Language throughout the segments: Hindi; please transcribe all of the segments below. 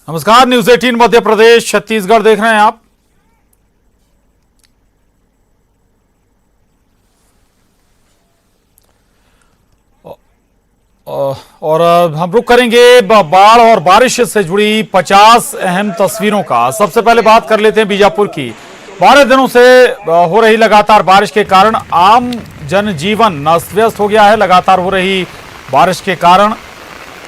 नमस्कार, न्यूज 18 मध्य प्रदेश छत्तीसगढ़ देख रहे हैं आप। और हम रुक करेंगे बाढ़ और बारिश से जुड़ी 50 अहम तस्वीरों का। सबसे पहले बात कर लेते हैं बीजापुर की। 12 दिनों से हो रही लगातार बारिश के कारण आम जनजीवन अस्त व्यस्त हो गया है। लगातार हो रही बारिश के कारण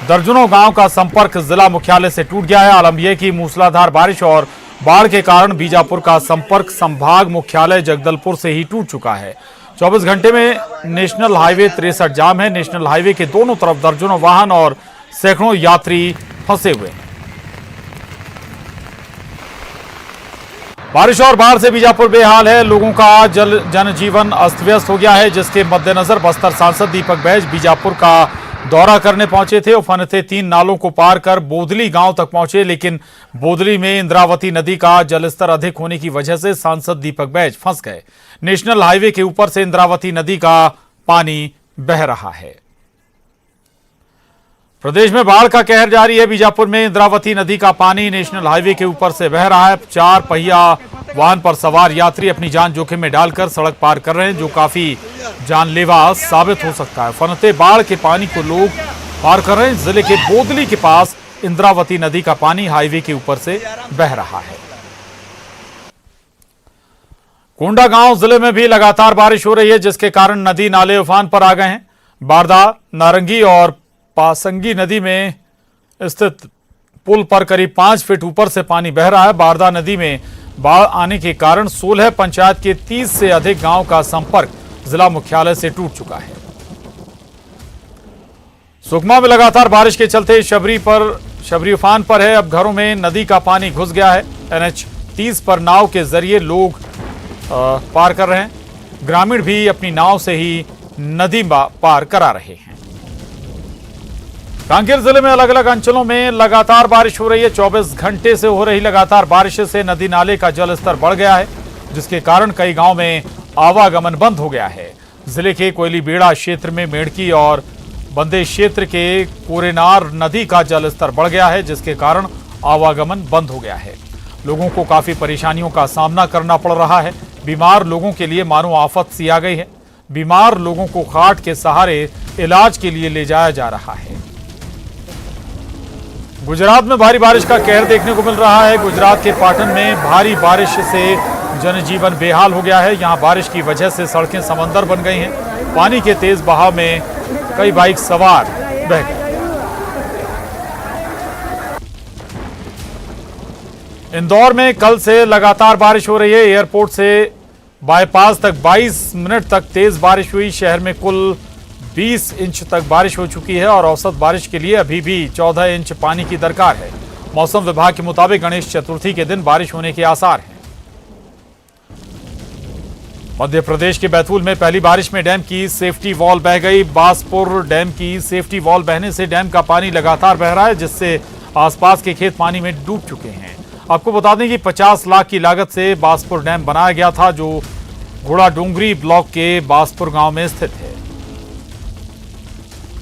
दर्जनों गांव का संपर्क जिला मुख्यालय से टूट गया है। आलम यह कि मूसलाधार बारिश और बाढ़ के कारण बीजापुर का संपर्क संभाग मुख्यालय जगदलपुर से ही टूट चुका है। 24 घंटे में नेशनल हाईवे 63 जाम है। नेशनल हाईवे के दोनों तरफ दर्जनों वाहन और सैकड़ों यात्री फंसे हुए हैं। बारिश और बाढ़ से बीजापुर बेहाल है। लोगों का जनजीवन अस्त व्यस्त हो गया है, जिसके मद्देनजर बस्तर सांसद दीपक बैज बीजापुर का दौरा करने पहुंचे थे। उफनते 3 नालों को पार कर बोदली गांव तक पहुंचे, लेकिन बोदली में इंद्रावती नदी का जलस्तर अधिक होने की वजह से सांसद दीपक बैज फंस गए। नेशनल हाईवे के ऊपर से इंद्रावती नदी का पानी बह रहा है। प्रदेश में बाढ़ का कहर जारी है। बीजापुर में इंद्रावती नदी का पानी नेशनल हाईवे के ऊपर से बह रहा है। 4 पहिया वाहन पर सवार यात्री अपनी जान जोखिम में डालकर सड़क पार कर रहे हैं, जो काफी जानलेवा साबित हो सकता है। फनते बाढ़ के पानी को लोग पार कर रहे हैं। जिले के बोदली के पास इंद्रावती नदी का पानी हाईवे के ऊपर से बह रहा है। कोंडागांव जिले में भी लगातार बारिश हो रही है, जिसके कारण नदी नाले उफान पर आ गए हैं। बारदा, नारंगी और पासंगी नदी में स्थित पुल पर करीब 5 फीट ऊपर से पानी बह रहा है। बारदा नदी में बाढ़ आने के कारण 16 पंचायत के 30 से अधिक गांव का संपर्क जिला मुख्यालय से टूट चुका है। सुकमा में लगातार बारिश के चलते शबरी उफान पर है। अब घरों में नदी का पानी घुस गया है। NH 30 पर नाव के जरिए लोग पार कर रहे हैं। ग्रामीण भी अपनी नाव से ही नदी पार करा रहे हैं। कांकेर जिले में अलग अलग अंचलों में लगातार बारिश हो रही है। 24 घंटे से हो रही लगातार बारिश से नदी नाले का जलस्तर बढ़ गया है, जिसके कारण कई गांव में आवागमन बंद हो गया है। जिले के कोयली बेड़ा क्षेत्र में मेढ़की और बंदे क्षेत्र के कोरेनार नदी का जलस्तर बढ़ गया है, जिसके कारण आवागमन बंद हो गया है। लोगों को काफी परेशानियों का सामना करना पड़ रहा है। बीमार लोगों के लिए मानो आफत सी आ गई है। बीमार लोगों को खाट के सहारे इलाज के लिए ले जाया जा रहा है। गुजरात में भारी बारिश का कहर देखने को मिल रहा है। गुजरात के पाटन में भारी बारिश से जनजीवन बेहाल हो गया है। यहां बारिश की वजह से सड़कें समंदर बन गई हैं। पानी के तेज बहाव में कई बाइक सवार बह गए। इंदौर में कल से लगातार बारिश हो रही है। एयरपोर्ट से बाईपास तक 22 मिनट तक तेज बारिश हुई। शहर में कुल 20 इंच तक बारिश हो चुकी है और औसत बारिश के लिए अभी भी 14 इंच पानी की दरकार है। मौसम विभाग के मुताबिक गणेश चतुर्थी के दिन बारिश होने के आसार हैं। मध्य प्रदेश के बैतूल में पहली बारिश में डैम की सेफ्टी वॉल बह गई। बासपुर डैम की सेफ्टी वॉल बहने से डैम का पानी लगातार बह रहा है, जिससे आसपास के खेत पानी में डूब चुके हैं। आपको बता दें कि 50 लाख की लागत से बासपुर डैम बनाया गया था, जो घोड़ा डोंगरी ब्लॉक के बासपुर गांव में स्थित है।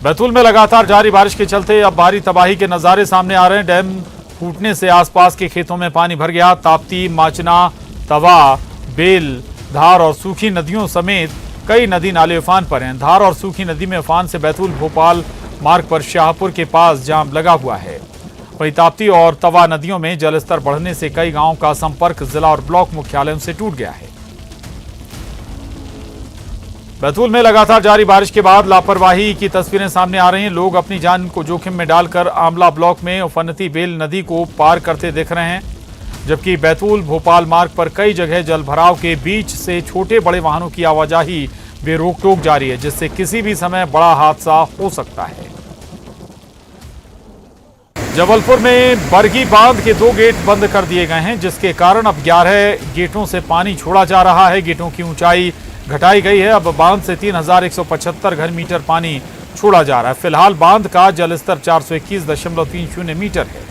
बैतूल में लगातार जारी बारिश के चलते अब भारी तबाही के नजारे सामने आ रहे हैं। डैम फूटने से आसपास के खेतों में पानी भर गया। ताप्ती, माचना, तवा, बेल, धार और सूखी नदियों समेत कई नदी नाले उफान पर हैं। धार और सूखी नदी में उफान से बैतूल भोपाल मार्ग पर शाहपुर के पास जाम लगा हुआ है। वहीं ताप्ती और तवा नदियों में जलस्तर बढ़ने से कई गांवों का संपर्क जिला और ब्लॉक मुख्यालयों से टूट गया है। बैतूल में लगातार जारी बारिश के बाद लापरवाही की तस्वीरें सामने आ रही हैं। लोग अपनी जान को जोखिम में डालकर आमला ब्लॉक में उफनती बेल नदी को पार करते दिख रहे हैं, जबकि बैतूल भोपाल मार्ग पर कई जगह जलभराव के बीच से छोटे बड़े वाहनों की आवाजाही बेरोक टोक जारी है, जिससे किसी भी समय बड़ा हादसा हो सकता है। जबलपुर में बरगी बांध के 2 गेट बंद कर दिए गए हैं, जिसके कारण अब 11 गेटों से पानी छोड़ा जा रहा है। गेटों की ऊंचाई घटाई गई है। अब बांध से 3175 घन मीटर पानी छोड़ा जा रहा है। फिलहाल बांध का जलस्तर 421.30 मीटर है।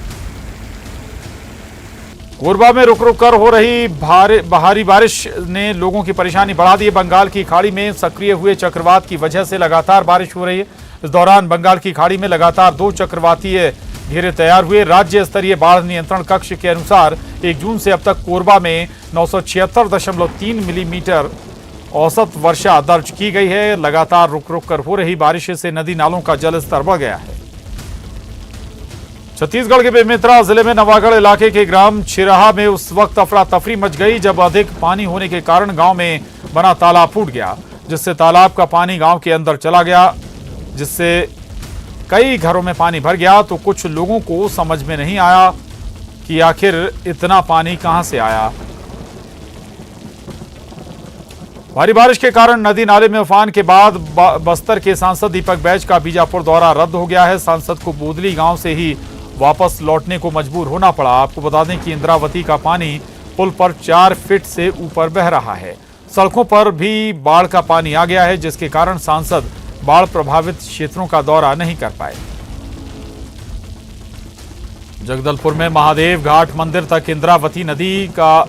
कोरबा में रुक रुक कर हो रही भारी बारिश ने लोगों की परेशानी बढ़ा दी है। बंगाल की खाड़ी में सक्रिय हुए चक्रवात की वजह से लगातार बारिश हो रही है। इस दौरान बंगाल की खाड़ी में लगातार 2 चक्रवातीय घेरे तैयार हुए। राज्य स्तरीय बाढ़ नियंत्रण कक्ष के अनुसार 1 जून से अब तक कोरबा में 976.3 मिलीमीटर औसत वर्षा दर्ज की गई है। लगातार रुक रुक कर हो रही बारिश से नदी नालों का जलस्तर बढ़ गया है। छत्तीसगढ़ के बेमेतरा जिले में नवागढ़ इलाके के ग्राम छिराहा में उस वक्त अफरा तफरी मच गई जब अधिक पानी होने के कारण गांव में बना तालाब फूट गया, जिससे तालाब का पानी गांव के अंदर चला गया, जिससे कई घरों में पानी भर गया। तो कुछ लोगों को समझ में नहीं आया कि आखिर इतना पानी कहां से आया। भारी बारिश के कारण नदी नाले में उफान के बाद बस्तर के सांसद दीपक बैज का बीजापुर दौरा रद्द हो गया है। सांसद को बोदली गांव से ही वापस लौटने को मजबूर होना पड़ा। आपको बता दें कि इंद्रावती का पानी पुल पर 4 फीट से ऊपर बह रहा है। सड़कों पर भी बाढ़ का पानी आ गया है, जिसके कारण सांसद बाढ़ प्रभावित क्षेत्रों का दौरा नहीं कर पाए। जगदलपुर में महादेव घाट मंदिर तक इंद्रावती नदी का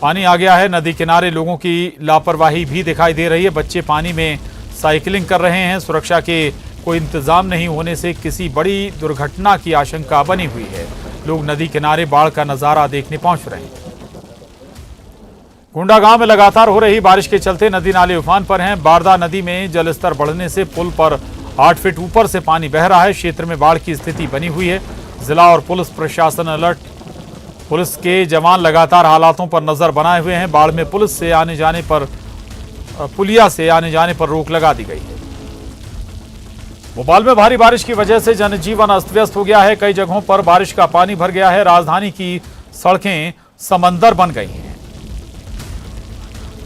पानी आ गया है। नदी किनारे लोगों की लापरवाही भी दिखाई दे रही है। बच्चे पानी में साइकिलिंग कर रहे हैं। सुरक्षा के कोई इंतजाम नहीं होने से किसी बड़ी दुर्घटना की आशंका बनी हुई है। लोग नदी किनारे बाढ़ का नजारा देखने पहुंच रहे हैं। कुंडा गांव में लगातार हो रही बारिश के चलते नदी नाले उफान पर हैं। बारदा नदी में जलस्तर बढ़ने से पुल पर 8 फीट ऊपर से पानी बह रहा है। क्षेत्र में बाढ़ की स्थिति बनी हुई है। जिला और पुलिस प्रशासन अलर्ट। पुलिस के जवान लगातार हालातों पर नजर बनाए हुए हैं। बाढ़ में पुलिया से आने जाने पर रोक लगा दी गई है। भोपाल में भारी बारिश की वजह से जनजीवन अस्त व्यस्त हो गया है। कई जगहों पर बारिश का पानी भर गया है। राजधानी की सड़कें समंदर बन गई हैं।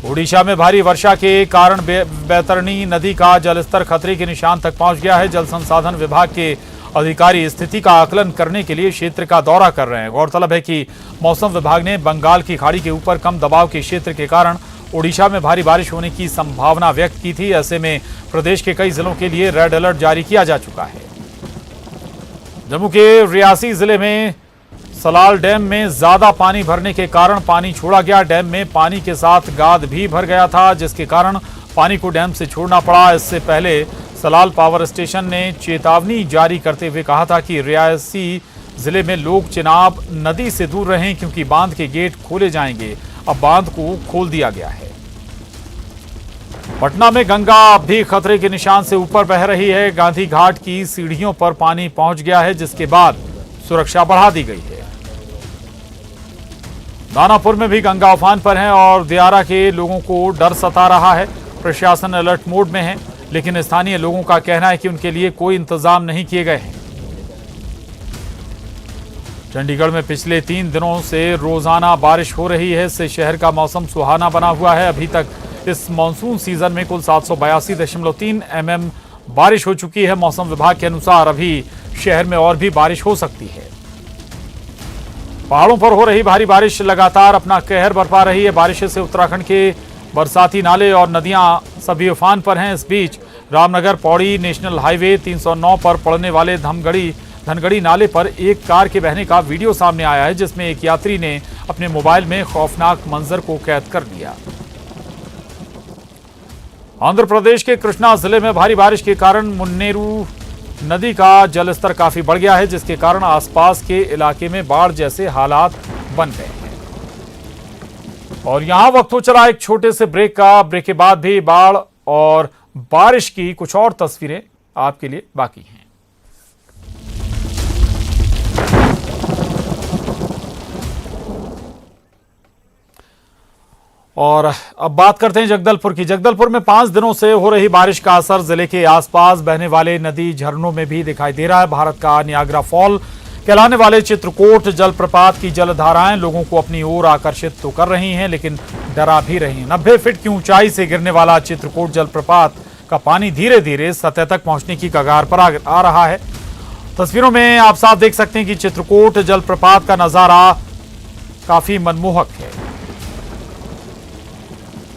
ओडिशा में भारी वर्षा के कारण बैतरणी नदी का जलस्तर खतरे के निशान तक पहुंच गया है। जल संसाधन विभाग के अधिकारी स्थिति का आकलन करने के लिए क्षेत्र का दौरा कर रहे हैं। गौरतलब है कि मौसम विभाग ने बंगाल की खाड़ी के ऊपर कम दबाव के क्षेत्र के कारण ओडिशा में भारी बारिश होने की संभावना व्यक्त की थी। ऐसे में प्रदेश के कई जिलों के लिए रेड अलर्ट जारी किया जा चुका है। जम्मू के रियासी जिले में सलाल डैम में ज्यादा पानी भरने के कारण पानी छोड़ा गया। डैम में पानी के साथ गाद भी भर गया था, जिसके कारण पानी को डैम से छोड़ना पड़ा। इससे पहले सलाल पावर स्टेशन ने चेतावनी जारी करते हुए कहा था कि रियासी जिले में लोग चिनाब नदी से दूर रहें, क्योंकि बांध के गेट खोले जाएंगे। अब बांध को खोल दिया गया है। पटना में गंगा अब भी खतरे के निशान से ऊपर बह रही है। गांधी घाट की सीढ़ियों पर पानी पहुंच गया है, जिसके बाद सुरक्षा बढ़ा दी गई है। दानापुर में भी गंगा उफान पर है और दियारा के लोगों को डर सता रहा है। प्रशासन अलर्ट मोड में है, लेकिन स्थानीय लोगों का कहना है कि उनके लिए कोई इंतजाम नहीं किए गए हैं। चंडीगढ़ में पिछले 3 दिनों से रोजाना बारिश हो रही है। इससे शहर का मौसम सुहाना बना हुआ है। अभी तक इस मानसून सीजन में कुल 782.3 mm बारिश हो चुकी है। मौसम विभाग के अनुसार अभी शहर में और भी बारिश हो सकती है। पहाड़ों पर हो रही भारी बारिश लगातार अपना कहर बरपा रही है। बारिश से उत्तराखंड के बरसाती नाले और नदियां सभी उफान पर हैं। इस बीच रामनगर पौड़ी नेशनल हाईवे 309 पर पड़ने वाले धनगढ़ी नाले पर एक कार के बहने का वीडियो सामने आया है, जिसमें एक यात्री ने अपने मोबाइल में खौफनाक मंजर को कैद कर लिया। आंध्र प्रदेश के कृष्णा जिले में भारी बारिश के कारण मुन्नेरू नदी का जलस्तर काफी बढ़ गया है, जिसके कारण आसपास के इलाके में बाढ़ जैसे हालात बन गए हैं। और यहां वक्त हो चला एक छोटे से ब्रेक का। ब्रेक के बाद भी बाढ़ और बारिश की कुछ और तस्वीरें आपके लिए बाकी हैं। और अब बात करते हैं जगदलपुर की। जगदलपुर में 5 दिनों से हो रही बारिश का असर जिले के आसपास बहने वाले नदी झरनों में भी दिखाई दे रहा है। भारत का नियाग्रा फॉल कहलाने वाले चित्रकूट जलप्रपात की जलधाराएं लोगों को अपनी ओर आकर्षित तो कर रही हैं, लेकिन डरा भी रही हैं। 90 फीट की ऊंचाई से गिरने वाला चित्रकूट जलप्रपात का पानी धीरे धीरे सतह तक पहुंचने की कगार पर आ रहा है। तस्वीरों में आप साफ देख सकते हैं कि चित्रकूट जलप्रपात का नजारा काफी मनमोहक है।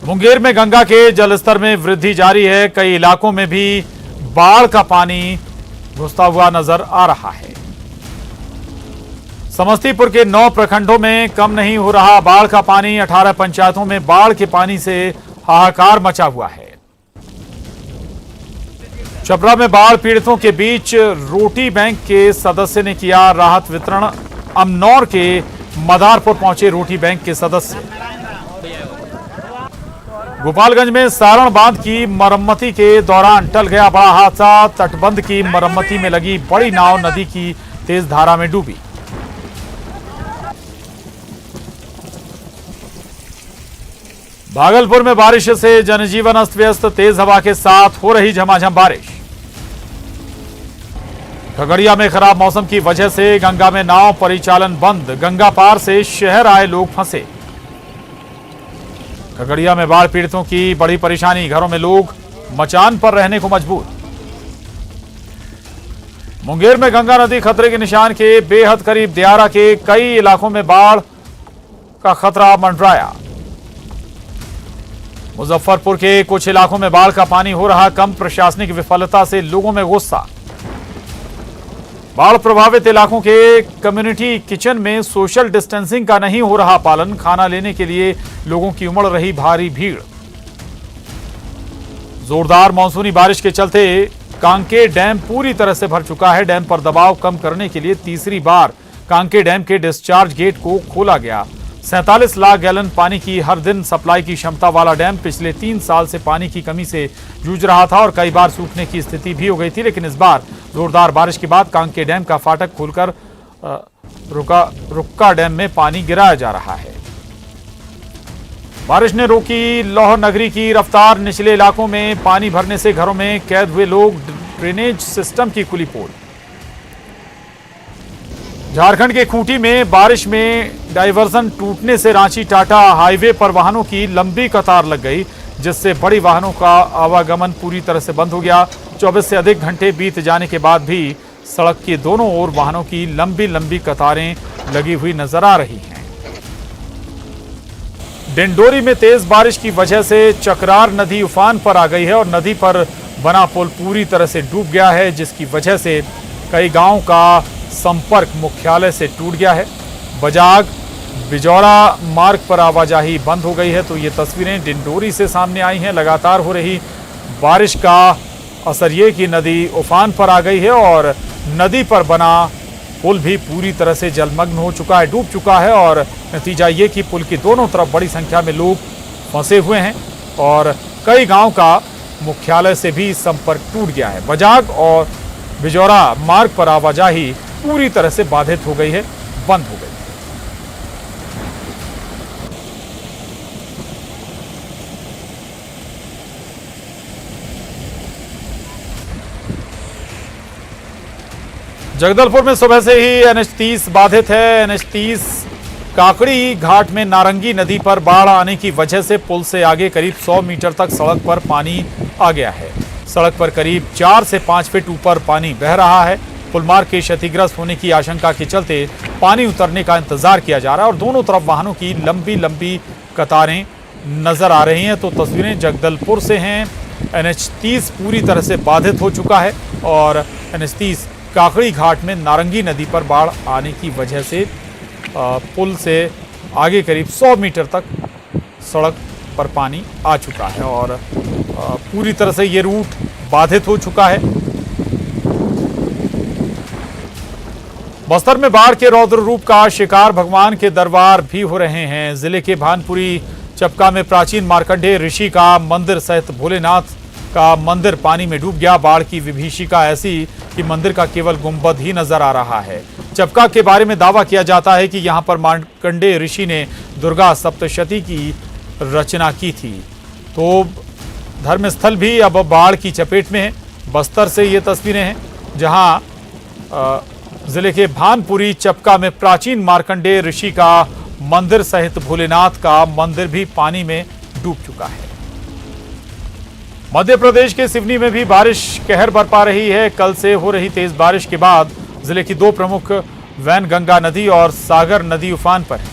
मुंगेर में गंगा के जलस्तर में वृद्धि जारी है। कई इलाकों में भी बाढ़ का पानी घुसता हुआ नजर आ रहा है। समस्तीपुर के 9 प्रखंडों में कम नहीं हो रहा बाढ़ का पानी। 18 पंचायतों में बाढ़ के पानी से हाहाकार मचा हुआ है। छपरा में बाढ़ पीड़ितों के बीच रोटी बैंक के सदस्य ने किया राहत वितरण। अमनौर के मदारपुर पहुंचे रोटी बैंक के सदस्य। गोपालगंज में सारण बांध की मरम्मती के दौरान टल गया बड़ा हादसा। तटबंध की मरम्मती में लगी बड़ी नाव नदी की तेज धारा में डूबी। भागलपुर में बारिश से जनजीवन अस्त व्यस्त। तेज हवा के साथ हो रही झमाझम बारिश। खगड़िया में खराब मौसम की वजह से गंगा में नाव परिचालन बंद। गंगा पार से शहर आए लोग फंसे। खगड़िया में बाढ़ पीड़ितों की बड़ी परेशानी। घरों में लोग मचान पर रहने को मजबूर। मुंगेर में गंगा नदी खतरे के निशान के बेहद करीब। दियारा के कई इलाकों में बाढ़ का खतरा मंडराया। मुजफ्फरपुर के कुछ इलाकों में बाढ़ का पानी हो रहा कम। प्रशासनिक विफलता से लोगों में गुस्सा। बाढ़ प्रभावित इलाकों के कम्युनिटी किचन में सोशल डिस्टेंसिंग का नहीं हो रहा पालन। खाना लेने के लिए लोगों की उमड़ रही भारी भीड़। जोरदार मानसूनी बारिश के चलते कांके डैम पूरी तरह से भर चुका है। डैम पर दबाव कम करने के लिए तीसरी बार कांके डैम के डिस्चार्ज गेट को खोला गया। 47 लाख गैलन पानी की हर दिन सप्लाई की क्षमता वाला डैम पिछले 3 साल से पानी की कमी से जूझ रहा था और कई बार सूखने की स्थिति भी हो गई थी। लेकिन इस बार जोरदार बारिश के बाद कांके डैम का फाटक खोलकर रुक्का डैम में पानी गिराया जा रहा है। बारिश ने रोकी लौह नगरी की रफ्तार। निचले इलाकों में पानी भरने से घरों में कैद हुए लोग। ड्रेनेज सिस्टम की खुली पोल। झारखंड के खूंटी में बारिश में डायवर्जन टूटने से रांची टाटा हाईवे पर वाहनों की लंबी कतार लग गई, जिससे बड़ी वाहनों का आवागमन पूरी तरह से बंद हो गया। 24 से अधिक घंटे बीत जाने के बाद भी सड़क के दोनों ओर वाहनों की लंबी लंबी कतारें लगी हुई नजर आ रही हैं। डिंडोरी में तेज बारिश की वजह से चकरार नदी उफान पर आ गई है और नदी पर बना पुल पूरी तरह से डूब गया है, जिसकी वजह से कई गांवों का संपर्क मुख्यालय से टूट गया है। बजाग बिजौरा मार्ग पर आवाजाही बंद हो गई है। तो ये तस्वीरें डिंडोरी से सामने आई हैं। लगातार हो रही बारिश का असर ये कि नदी उफान पर आ गई है और नदी पर बना पुल भी पूरी तरह से जलमग्न हो चुका है, डूब चुका है। और नतीजा ये कि पुल की दोनों तरफ बड़ी संख्या में लोग फंसे हुए हैं और कई गांव का मुख्यालय से भी संपर्क टूट गया है। बजाग और बिजौरा मार्ग पर आवाजाही पूरी तरह से बाधित हो गई है, बंद हो गई। जगदलपुर में सुबह से ही NH30 बाधित है। NH30 काकड़ी घाट में नारंगी नदी पर बाढ़ आने की वजह से पुल से आगे करीब 100 मीटर तक सड़क पर पानी आ गया है। सड़क पर करीब 4 से 5 फीट ऊपर पानी बह रहा है। पुल मार्ग के क्षतिग्रस्त होने की आशंका के चलते पानी उतरने का इंतजार किया जा रहा है और दोनों तरफ वाहनों की लंबी लंबी कतारें नजर आ रही हैं। तो तस्वीरें जगदलपुर से हैं। NH30 पूरी तरह से बाधित हो चुका है और NH30 काकड़ी घाट में नारंगी नदी पर बाढ़ आने की वजह से पुल से आगे करीब 100 मीटर तक सड़क पर पानी आ चुका है और पूरी तरह से ये रूट बाधित हो चुका है। बस्तर में बाढ़ के रौद्र रूप का शिकार भगवान के दरबार भी हो रहे हैं। जिले के भानपुरी चपका में प्राचीन मार्कंडेय ऋषि का मंदिर सहित भोलेनाथ का मंदिर पानी में डूब गया। बाढ़ की विभीषिका ऐसी कि मंदिर का केवल गुंबद ही नजर आ रहा है। चपका के बारे में दावा किया जाता है कि यहाँ पर मार्कंडेय ऋषि ने दुर्गा सप्तशती की रचना की थी। तो धर्मस्थल भी अब बाढ़ की चपेट में है। बस्तर से ये तस्वीरें हैं जहाँ जिले के भानपुरी चपका में प्राचीन मार्कंडेय ऋषि का मंदिर सहित भोलेनाथ का मंदिर भी पानी में डूब चुका है। मध्य प्रदेश के सिवनी में भी बारिश कहर बरपा रही है। कल से हो रही तेज बारिश के बाद जिले की 2 प्रमुख वैनगंगा नदी और सागर नदी उफान पर है।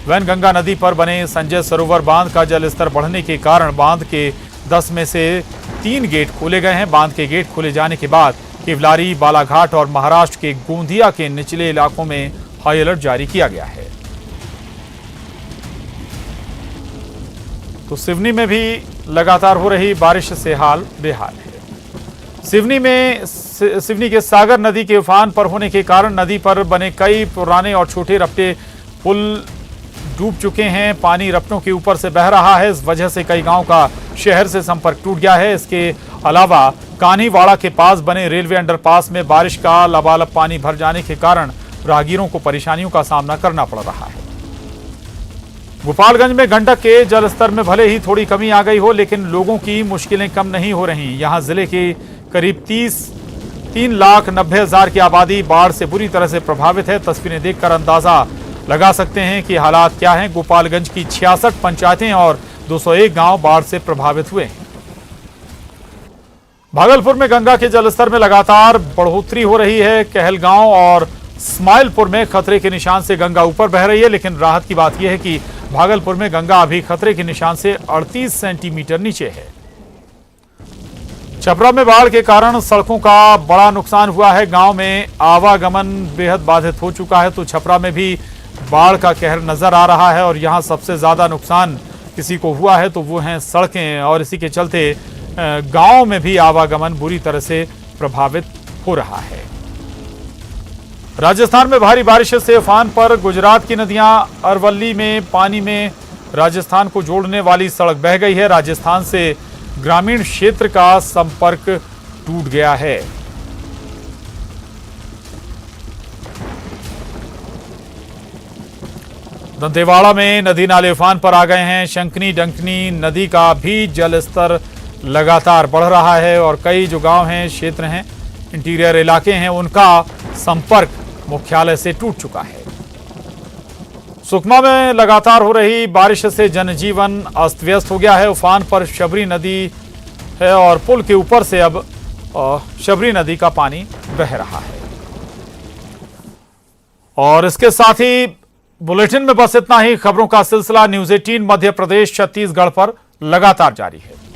वैनगंगा नदी पर बने संजय सरोवर बांध का जलस्तर बढ़ने के कारण बांध के 10 में से 3 गेट खोले गए हैं। बांध के गेट खोले जाने के बाद केवलारी, बालाघाट और महाराष्ट्र के गोंदिया के निचले इलाकों में हाई अलर्ट जारी किया गया है। तो सिवनी में भी लगातार हो रही बारिश से हाल बेहाल है। सिवनी के सागर नदी के उफान पर होने के कारण नदी पर बने कई पुराने और छोटे रपटे पुल डूब चुके हैं। पानी रपटों के ऊपर से बह रहा है। इस वजह से कई गांव का शहर से संपर्क टूट गया है। इसके अलावा कान्हीवाड़ा के पास बने रेलवे अंडरपास में बारिश का लबालब पानी भर जाने के कारण राहगीरों को परेशानियों का सामना करना पड़ रहा है। गोपालगंज में गंडक के जलस्तर में भले ही थोड़ी कमी आ गई हो, लेकिन लोगों की मुश्किलें कम नहीं हो रही। यहां जिले के करीब 3,90,000 की आबादी बाढ़ से बुरी तरह से प्रभावित है। तस्वीरें देखकर अंदाजा लगा सकते हैं कि हालात क्या हैं। गोपालगंज की 66 पंचायतें और 201 गांव बाढ़ से प्रभावित हुए हैं। भागलपुर में गंगा के जलस्तर में लगातार बढ़ोतरी हो रही है। कहलगांव और स्माइलपुर में खतरे के निशान से गंगा ऊपर बह रही है, लेकिन राहत की बात यह है कि भागलपुर में गंगा अभी खतरे के निशान से 38 सेंटीमीटर नीचे है। छपरा में बाढ़ के कारण सड़कों का बड़ा नुकसान हुआ है। गांव में आवागमन बेहद बाधित हो चुका है, तो छपरा में भी बाढ़ का कहर नजर आ रहा है। और यहां सबसे ज्यादा नुकसान किसी को हुआ है तो वो हैं सड़कें, और इसी के चलते गांव में भी आवागमन बुरी तरह से प्रभावित हो रहा है। राजस्थान में भारी बारिश से उफान पर गुजरात की नदियां अरवली में पानी में राजस्थान को जोड़ने वाली सड़क बह गई है। राजस्थान से ग्रामीण क्षेत्र का संपर्क टूट गया है। दंतेवाड़ा में नदी नाले उफान पर आ गए हैं। शंकनी डंकनी नदी का भी जलस्तर लगातार बढ़ रहा है और कई जो गांव हैं, क्षेत्र हैं, इंटीरियर इलाके हैं, उनका संपर्क मुख्यालय से टूट चुका है। सुकमा में लगातार हो रही बारिश से जनजीवन अस्त व्यस्त हो गया है। उफान पर शबरी नदी है और पुल के ऊपर से अब शबरी नदी का पानी बह रहा है। और इसके साथ ही बुलेटिन में बस इतना ही। खबरों का सिलसिला न्यूज़ 18 मध्य प्रदेश छत्तीसगढ़ पर लगातार जारी है।